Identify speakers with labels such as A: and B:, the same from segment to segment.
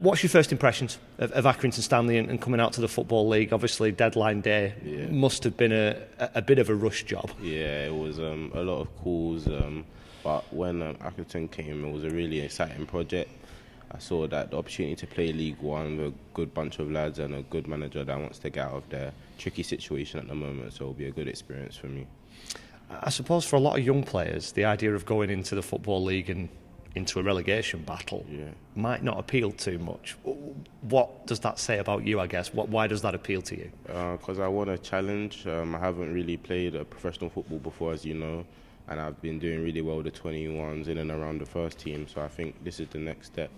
A: What's your first impressions of Accrington Stanley and coming out to the Football League? Obviously, deadline day must have been a bit of a rush job.
B: Yeah, it was a lot of calls, but when Accrington came, it was a really exciting project. I saw that the opportunity to play League One with a good bunch of lads and a good manager that wants to get out of their tricky situation at the moment, so it'll be a good experience for me.
A: I suppose for a lot of young players, the idea of going into the Football League and into a relegation battle might not appeal too much. What does that say about you, I guess? Why does that appeal to you?
B: Because I want a challenge. I haven't really played a professional football before, as you know, and I've been doing really well with the 21s in and around the first team, so I think this is the next step.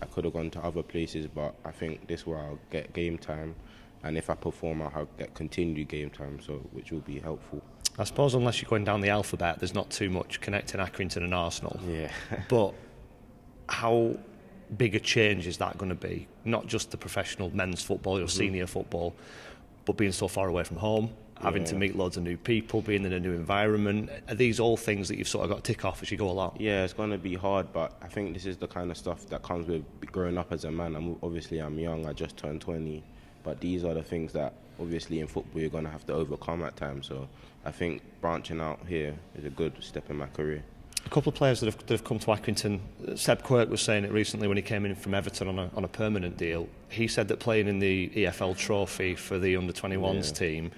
B: I could have gone to other places, but I think this is where I'll get game time, and if I perform, I'll get continued game time, so which will be helpful.
A: I suppose unless you're going down the alphabet, there's not too much connecting Accrington and Arsenal.
B: Yeah.
A: But how big a change is that going to be? Not just the professional men's football or senior football, but being so far away from home, having to meet loads of new people, being in a new environment. Are these all things that you've sort of got to tick off as you go along?
B: Yeah, it's going to be hard, but I think this is the kind of stuff that comes with growing up as a man. I'm young, I just turned 20, but these are the things that obviously in football you're going to have to overcome at times. So I think branching out here is a good step in my career.
A: A couple of players that have come to Accrington, Seb Quirk was saying it recently when he came in from Everton on a permanent deal. He said that playing in the EFL trophy for the under-21s team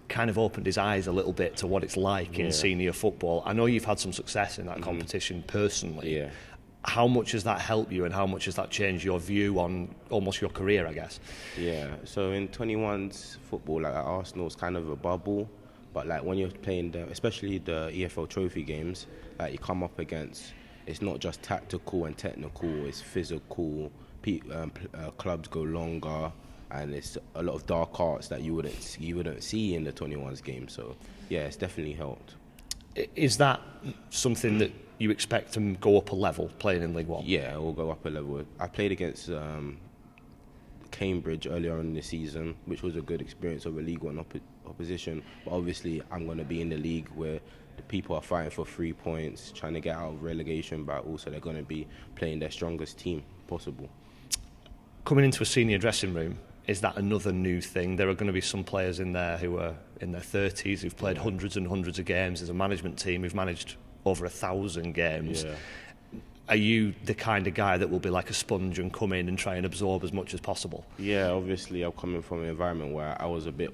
A: kind of opened his eyes a little bit to what it's like in senior football. I know you've had some success in that competition personally.
B: Yeah.
A: How much has that helped you, and how much has that changed your view on almost your career, I guess?
B: Yeah, so in 21s football, like at Arsenal, it's kind of a bubble. But like when you're playing, especially the EFL trophy games, like you come up against, it's not just tactical and technical, it's physical. Clubs go longer, and it's a lot of dark arts that you wouldn't see in the 21s game. So yeah, it's definitely helped.
A: Is that something that you expect to go up a level playing in League One?
B: Yeah, it will go up a level. I played against Cambridge earlier on in the season, which was a good experience of a League One opposition. But obviously, I'm going to be in the league where the people are fighting for 3 points, trying to get out of relegation, but also they're going to be playing their strongest team possible.
A: Coming into a senior dressing room, is that another new thing? There are going to be some players in there who are in their 30s, who've played hundreds and hundreds of games. There's a management team who've managed over 1,000 games. Yeah. Are you the kind of guy that will be like a sponge and come in and try and absorb as much as possible?
B: Yeah, obviously I'm coming from an environment where I was a bit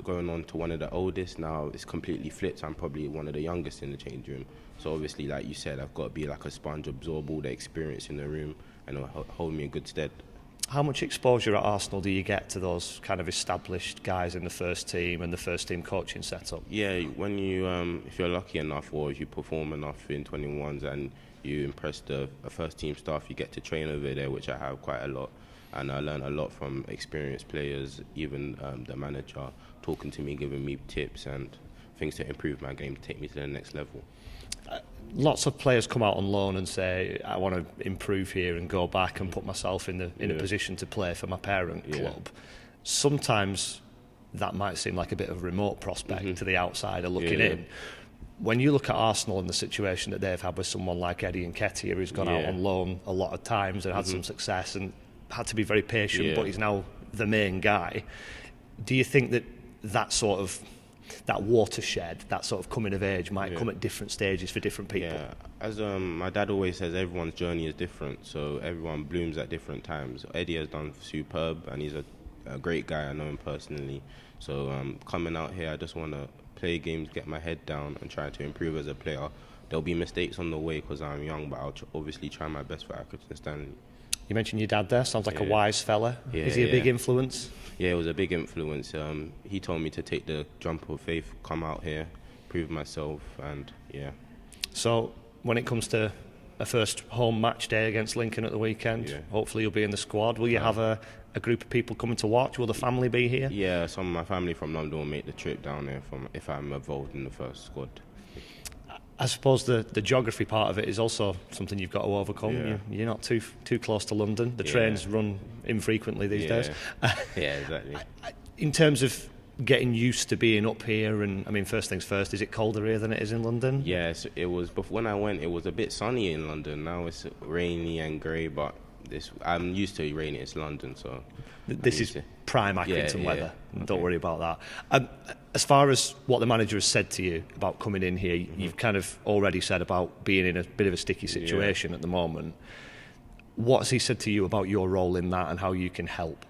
B: going on to one of the oldest. Now it's completely flipped. I'm probably one of the youngest in the change room. So obviously, like you said, I've got to be like a sponge, absorb all the experience in the room, and it'll hold me in good stead.
A: How much exposure at Arsenal do you get to those kind of established guys in the first team and the first team coaching setup?
B: Yeah, when you, if you're lucky enough or if you perform enough in 21s and you impress the first team staff, you get to train over there, which I have quite a lot. And I learn a lot from experienced players, even the manager talking to me, giving me tips and things to improve my game, to take me to the next level.
A: Lots of players come out on loan and say, I want to improve here and go back and put myself in a position to play for my parent club. Sometimes that might seem like a bit of a remote prospect to the outsider looking in. When you look at Arsenal and the situation that they've had with someone like Eddie Nketiah, who's gone out on loan a lot of times and had some success and had to be very patient, but he's now the main guy. Do you think that sort of that watershed, that sort of coming of age might come at different stages for different people?
B: Yeah, as my dad always says, everyone's journey is different, so everyone blooms at different times. Eddie has done superb, and he's a great guy. I know him personally. So coming out here, I just want to play games, get my head down, and try to improve as a player. There'll be mistakes on the way because I'm young, but I'll obviously try my best for Accrington Stanley.
A: You mentioned your dad there. Sounds like a wise fella. Is he a big influence?
B: Yeah, it was a big influence. He told me to take the jump of faith, come out here, prove myself, and
A: So when it comes to a first home match day against Lincoln at the weekend, hopefully you'll be in the squad. Will you have a group of people coming to watch? Will the family be here?
B: Yeah, some of my family from London will make the trip down there if I'm involved in the first squad.
A: I suppose the geography part of it is also something you've got to overcome.
B: Yeah.
A: You're not too close to London. The trains run infrequently these days.
B: Yeah, exactly.
A: In terms of getting used to being up here, and I mean, first things first, is it colder here than it is in London?
B: Yes, it was. But when I went, it was a bit sunny in London. Now it's rainy and grey, but I'm used to raining. It's London, so
A: This is prime Accrington weather.
B: Okay.
A: Don't worry about that. As far as what the manager has said to you about coming in here, you've kind of already said about being in a bit of a sticky situation at the moment. What has he said to you about your role in that and how you can help?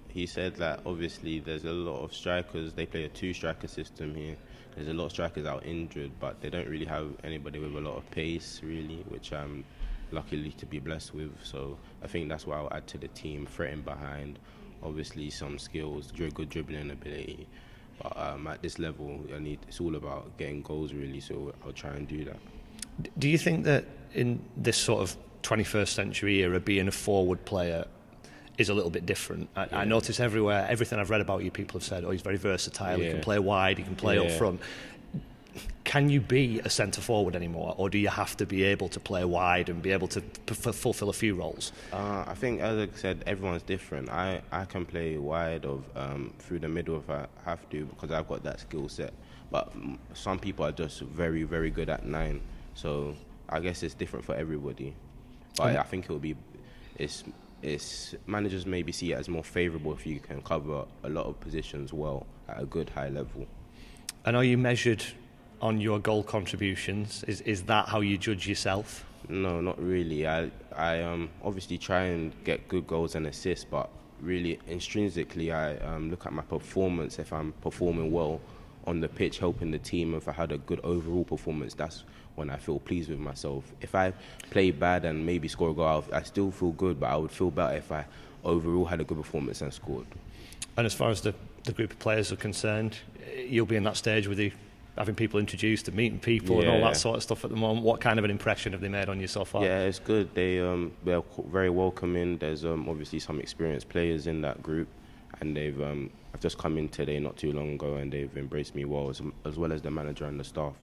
B: He said that obviously there's a lot of strikers. They play a 2-striker system here. There's a lot of strikers out injured, but they don't really have anybody with a lot of pace, really, which I'm luckily to be blessed with. So I think that's what I'll add to the team, threatening behind, obviously some skills, good dribbling ability. But at this level, it's all about getting goals, really, so I'll try and do that.
A: Do you think that in this sort of 21st century era, being a forward player is a little bit different? I notice everywhere, everything I've read about you, people have said, he's very versatile, he can play wide, he can play up front. Can you be a centre forward anymore, or do you have to be able to play wide and be able to fulfil a few roles?
B: I think, as I said, everyone's different. I can play wide through the middle if I have to, because I've got that skill set. But some people are just very, very good at 9. So I guess it's different for everybody. But I think it'll be, it's managers maybe see it as more favourable if you can cover a lot of positions well at a good high level.
A: And are you measured on your goal contributions? Is that how you judge yourself?
B: No, not really. I obviously try and get good goals and assists, but really intrinsically I look at my performance. If I'm performing well on the pitch, helping the team, if I had a good overall performance, that's when I feel pleased with myself. If I play bad and maybe score a goal, I still feel good, but I would feel better if I overall had a good performance and scored.
A: And as far as the group of players are concerned, you'll be in that stage with having people introduced and meeting people and all that sort of stuff at the moment. What kind of an impression have they made on you so far?
B: Yeah, it's good. They're very welcoming. There's obviously some experienced players in that group, and I've just come in today not too long ago, and they've embraced me well, as well as the manager and the staff.